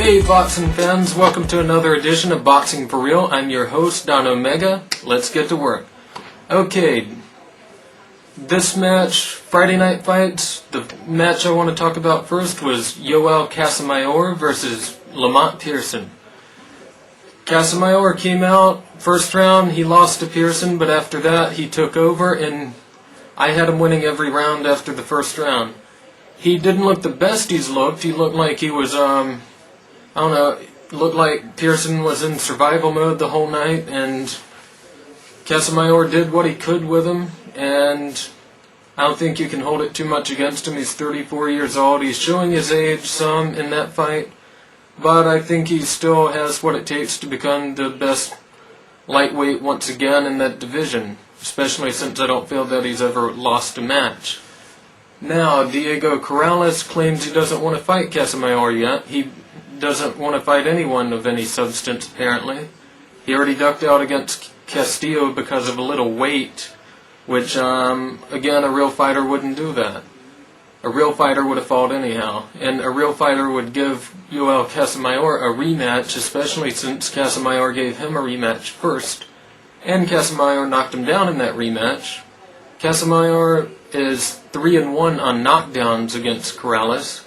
Hey boxing fans, welcome to another edition of Boxing for Real. I'm your host, Don Omega. Let's get to work. Okay, this match, Friday night fights, the match I want to talk about first was Joel Casamayor versus Lamont Pearson. Casamayor came out, first round, he lost to Pearson, but after that he took over and I had him winning every round after the first round. He didn't look the best he's looked. He looked like he was, looked like Pearson was in survival mode the whole night, and Casamayor did what he could with him, and I don't think you can hold it too much against him. He's 34 years old. He's showing his age some in that fight, but I think he still has what it takes to become the best lightweight once again in that division, especially since I don't feel that he's ever lost a match. Now, Diego Corrales claims he doesn't want to fight Casamayor yet. He doesn't want to fight anyone of any substance, apparently. He already ducked out against Castillo because of a little weight, which, again, a real fighter wouldn't do that. A real fighter would have fought anyhow, and a real fighter would give Joel Casamayor a rematch, especially since Casamayor gave him a rematch first, and Casamayor knocked him down in that rematch. Casamayor is 3-1 on knockdowns against Corrales,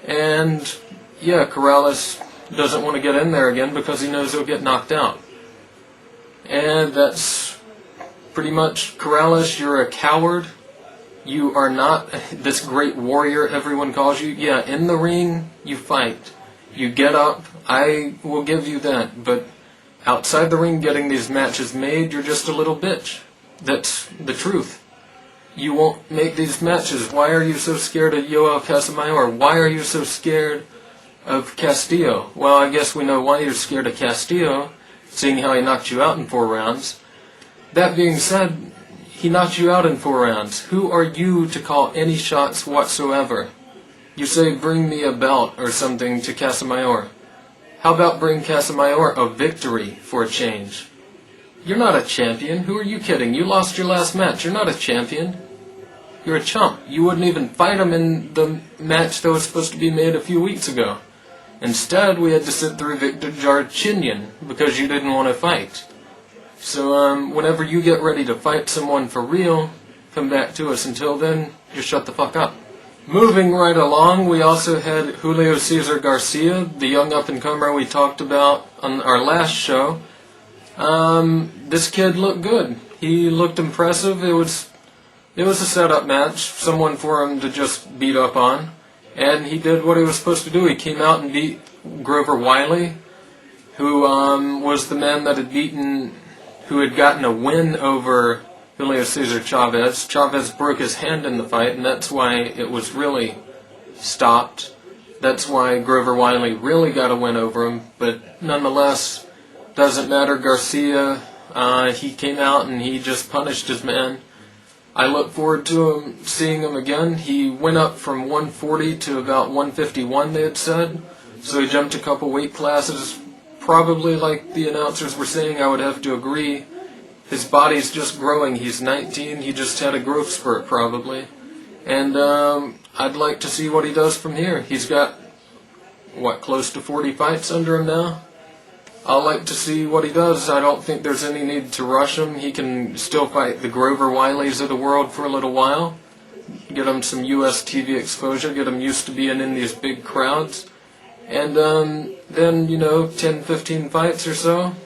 and yeah, Corrales doesn't want to get in there again because he knows he'll get knocked out. And that's pretty much Corrales. You're a coward. You are not this great warrior everyone calls you. Yeah, in the ring, you fight. You get up. I will give you that. But outside the ring, getting these matches made, you're just a little bitch. That's the truth. You won't make these matches. Why are you so scared of Joel Casamayor? Why are you so scared of Castillo? Well, I guess we know why you're scared of Castillo, seeing how he knocked you out in 4 rounds. That being said, he knocked you out in 4 rounds. Who are you to call any shots whatsoever? You say, bring me a belt or something to Casamayor. How about bring Casamayor a victory for a change? You're not a champion. Who are you kidding? You lost your last match. You're not a champion. You're a chump. You wouldn't even fight him in the match that was supposed to be made a few weeks ago. Instead, we had to sit through Victor Jarchinian because you didn't want to fight. So, whenever you get ready to fight someone for real, come back to us. Until then, just shut the fuck up. Moving right along, we also had Julio Cesar Garcia, the young up-and-comer we talked about on our last show. This kid looked good. He looked impressive. It was a setup match, someone for him to just beat up on. And he did what he was supposed to do. He came out and beat Grover Wiley, who was the man that who had gotten a win over Julio Cesar Chavez. Chavez broke his hand in the fight, and that's why it was really stopped. That's why Grover Wiley really got a win over him. But nonetheless, doesn't matter. Garcia, he came out and he just punished his man. I look forward to seeing him again. He went up from 140 to about 151, they had said. So he jumped a couple weight classes. Probably, like the announcers were saying, I would have to agree. His body's just growing. He's 19. He just had a growth spurt, probably. And I'd like to see what he does from here. He's got, close to 40 fights under him now? I'll like to see what he does. I don't think there's any need to rush him. He can still fight the Grover Wileys of the world for a little while. Get him some US TV exposure. Get him used to being in these big crowds. And then, 10, 15 fights or so.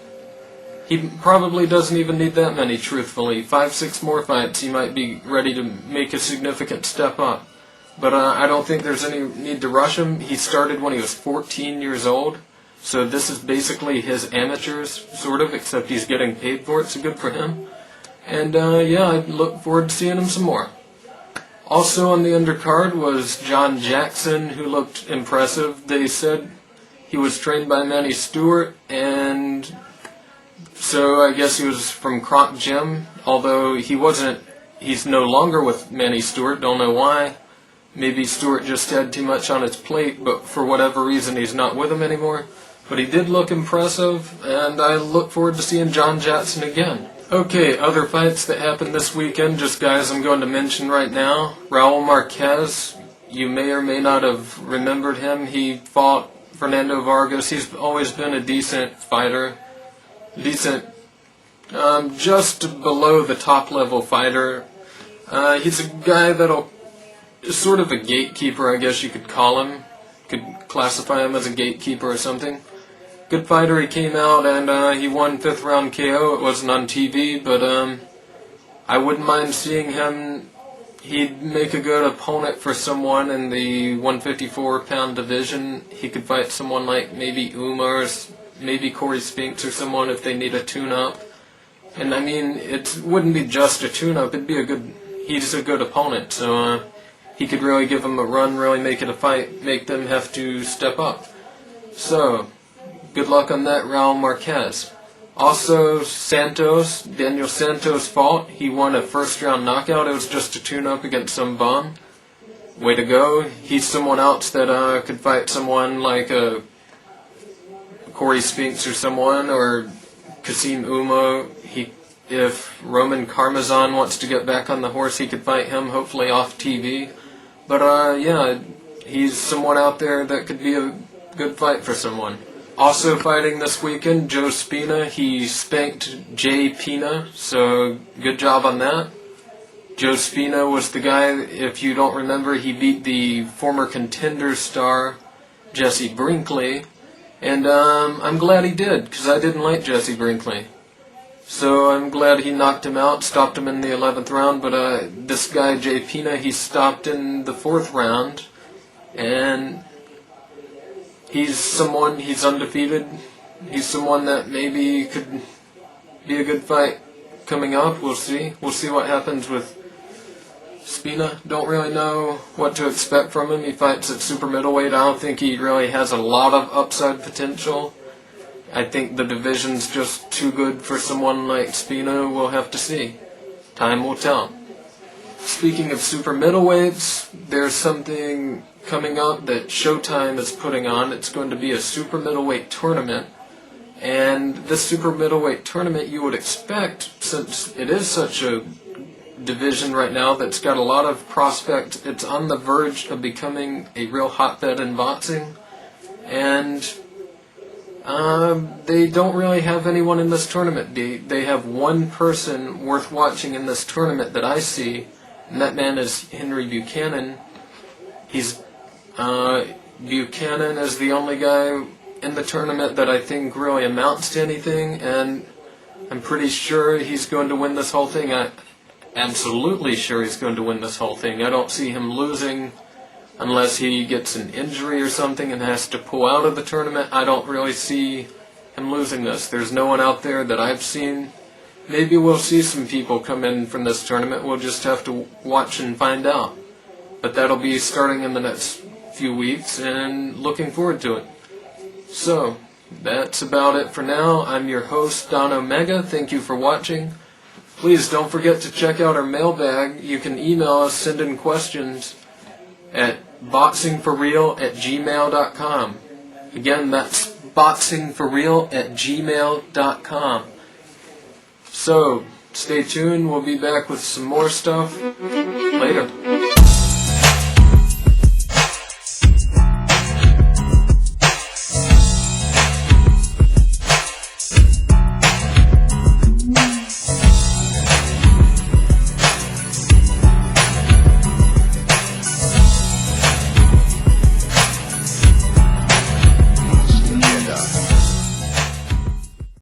He probably doesn't even need that many, truthfully. 5, 6 more fights, he might be ready to make a significant step up. But I don't think there's any need to rush him. He started when he was 14 years old. So this is basically his amateurs, sort of, except he's getting paid for it, so good for him. And, yeah, I look forward to seeing him some more. Also on the undercard was John Jackson, who looked impressive. They said he was trained by Manny Stewart, and so I guess he was from Croc Gym, although he's no longer with Manny Stewart, don't know why. Maybe Stewart just had too much on his plate, but for whatever reason he's not with him anymore. But he did look impressive, and I look forward to seeing John Jackson again. Okay, other fights that happened this weekend, just guys I'm going to mention right now. Raul Marquez, you may or may not have remembered him. He fought Fernando Vargas. He's always been a decent fighter. Just below the top level fighter. He's a guy that'll, sort of a gatekeeper, I guess you could call him. Could classify him as a gatekeeper or something. Good fighter. He came out and he won 5th round KO. It wasn't on TV, but I wouldn't mind seeing him. He'd make a good opponent for someone in the 154-pound division. He could fight someone like maybe Uma or maybe Corey Spinks or someone if they need a tune-up. And I mean, it wouldn't be just a tune-up. He's a good opponent, so he could really give them a run, really make it a fight, make them have to step up. So, good luck on that, Raul Marquez. Also, Daniel Santos fought. He won a 1st-round knockout. It was just a tune-up against some bum. Way to go. He's someone else that could fight someone like Corey Spinks or someone, or Kasim Uma. If Roman Karmazan wants to get back on the horse, he could fight him, hopefully off TV. But yeah, he's someone out there that could be a good fight for someone. Also fighting this weekend, Joe Spina. He spanked Jay Pina, so good job on that. Joe Spina was the guy, if you don't remember, he beat the former Contender star, Jesse Brinkley. And I'm glad he did, because I didn't like Jesse Brinkley. So I'm glad he knocked him out, stopped him in the 11th round. But this guy, Jay Pina, he stopped in the 4th round. And he's undefeated. He's someone that maybe could be a good fight coming up. We'll see. We'll see what happens with Spina. Don't really know what to expect from him. He fights at super middleweight. I don't think he really has a lot of upside potential. I think the division's just too good for someone like Spina. We'll have to see. Time will tell. Speaking of super middleweights, there's something coming up that Showtime is putting on. It's going to be a super middleweight tournament. And this super middleweight tournament, you would expect, since it is such a division right now that's got a lot of prospects, it's on the verge of becoming a real hotbed in boxing. And they don't really have anyone in this tournament. They have one person worth watching in this tournament that I see, and that man is Henry Buchanan. Buchanan is the only guy in the tournament that I think really amounts to anything, and I'm pretty sure he's going to win this whole thing. I'm absolutely sure he's going to win this whole thing. I don't see him losing unless he gets an injury or something and has to pull out of the tournament. I don't really see him losing this. There's no one out there that I've seen. Maybe we'll see some people come in from this tournament. We'll just have to watch and find out. But that'll be starting in the next few weeks, and looking forward to it. So, that's about it for now. I'm your host, Don Omega. Thank you for watching. Please don't forget to check out our mailbag. You can email us, send in questions at boxingforreal@gmail.com. Again, that's boxingforreal@gmail.com. So, stay tuned. We'll be back with some more stuff later.